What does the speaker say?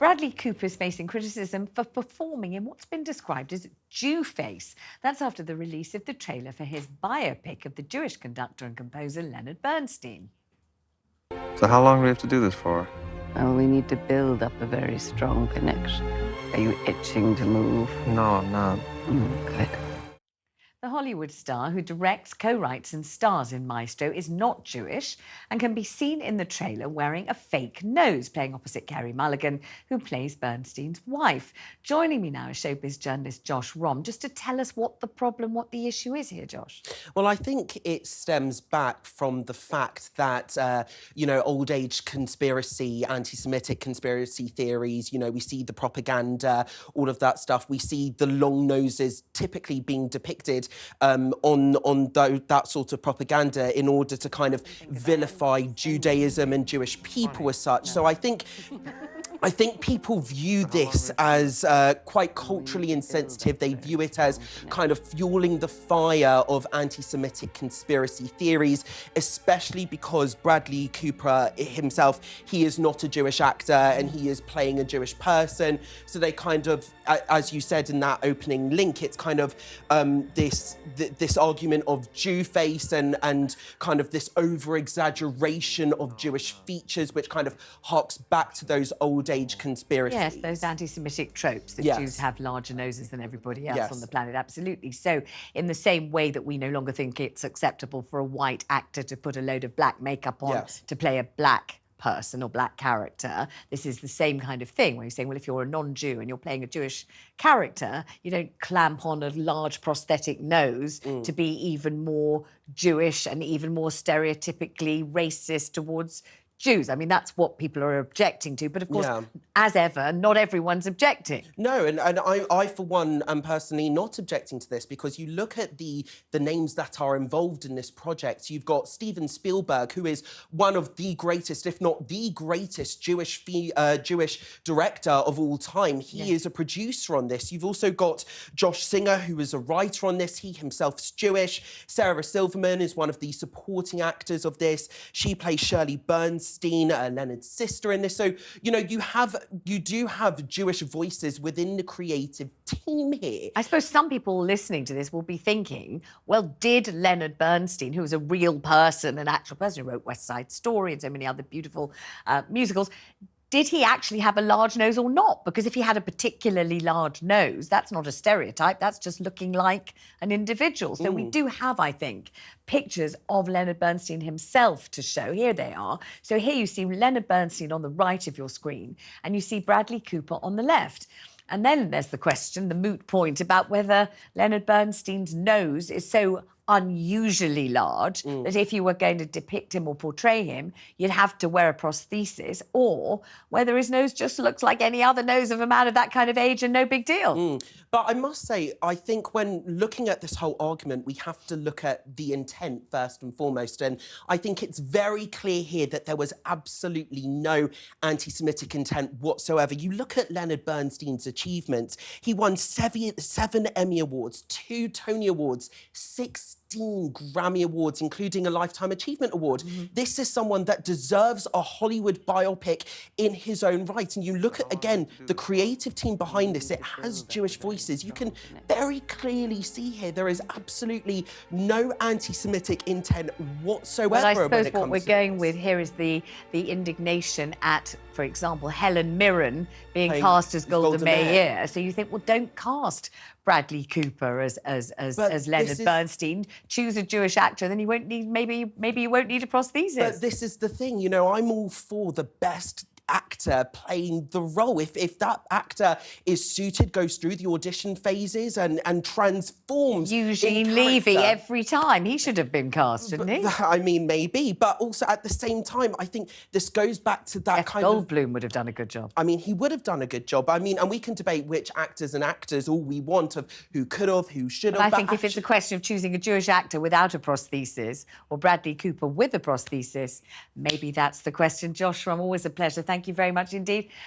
Bradley Cooper is facing criticism for performing in what's been described as Jew face. That's after the release of the trailer for his biopic of the Jewish conductor and composer Leonard Bernstein. So how long do we have to do this for? Well, we need to build up a very strong connection. Are you itching to move? No, I'm not. Good. The Hollywood star who directs, co-writes and stars in Maestro is not Jewish and can be seen in the trailer wearing a fake nose, playing opposite Carey Mulligan, who plays Bernstein's wife. Joining me now is showbiz journalist Josh Rom, just to tell us what the issue is here, Josh. Well, I think it stems back from the fact that, old age conspiracy, anti-Semitic conspiracy theories, we see the propaganda, all of that stuff. We see the long noses typically being depicted that sort of propaganda in order to kind of vilify Judaism and Jewish people as such. So I think people view this as quite culturally insensitive. They view it as kind of fueling the fire of anti-Semitic conspiracy theories, especially because Bradley Cooper himself, he is not a Jewish actor and he is playing a Jewish person. So they kind of, as you said in that opening link, it's kind of this argument of Jew face and kind of this over-exaggeration of Jewish features, which kind of harks back to those old age conspiracies. Yes, those anti-Semitic tropes that Jews have larger noses than everybody else on the planet, absolutely. So in the same way that we no longer think it's acceptable for a white actor to put a load of black makeup on to play a black person or black character, this is the same kind of thing where you're saying, well, if you're a non-Jew and you're playing a Jewish character, you don't clamp on a large prosthetic nose to be even more Jewish and even more stereotypically racist towards Jews. I mean, that's what people are objecting to. But of course, as ever, not everyone's objecting. No, and I for one, am personally not objecting to this, because you look at the names that are involved in this project. You've got Steven Spielberg, who is one of the greatest, if not the greatest, Jewish director of all time. He is a producer on this. You've also got Josh Singer, who is a writer on this. He himself is Jewish. Sarah Silverman is one of the supporting actors of this. She plays Shirley Bernstein, Leonard's sister, in this. So, you do have Jewish voices within the creative team here. I suppose some people listening to this will be thinking, well, did Leonard Bernstein, who was a real person, an actual person who wrote West Side Story and so many other beautiful musicals, did he actually have a large nose or not? Because if he had a particularly large nose, that's not a stereotype, that's just looking like an individual. So we do have, I think, pictures of Leonard Bernstein himself to show. Here they are. So here you see Leonard Bernstein on the right of your screen, and you see Bradley Cooper on the left. And then there's the question, the moot point, about whether Leonard Bernstein's nose is so unusually large that if you were going to depict him or portray him, you'd have to wear a prosthesis, or whether his nose just looks like any other nose of a man of that kind of age and no big deal. But I must say, I think when looking at this whole argument, we have to look at the intent first and foremost. And I think it's very clear here that there was absolutely no anti-Semitic intent whatsoever. You look at Leonard Bernstein's achievements. He won 7 Emmy Awards, 2 Tony Awards, 16 Grammy Awards, including a Lifetime Achievement Award. This is someone that deserves a Hollywood biopic in his own right. And you look at, again, the creative team behind this. It has Jewish voices. You can very clearly see here there is absolutely no anti-Semitic intent whatsoever. Well, I suppose what we're going with here is the indignation at, for example, Helen Mirren being cast as Golda Meir. So you think, well, don't cast Bradley Cooper as Leonard Bernstein. Choose a Jewish actor, then you won't need, maybe you won't need a prosthesis. But this is the thing, I'm all for the best actor playing the role. If that actor is suited, goes through the audition phases and transforms. Eugene Levy every time. He should have been cast, shouldn't he? I mean, maybe. But also at the same time, I think this goes back to that kind of... Goldblum would have done a good job. I mean, he would have done a good job. I mean, and we can debate which actors all we want of who could have, who should have. I think if it's a question of choosing a Jewish actor without a prosthesis or Bradley Cooper with a prosthesis, maybe that's the question. Josh, always a pleasure. Thank you very much indeed.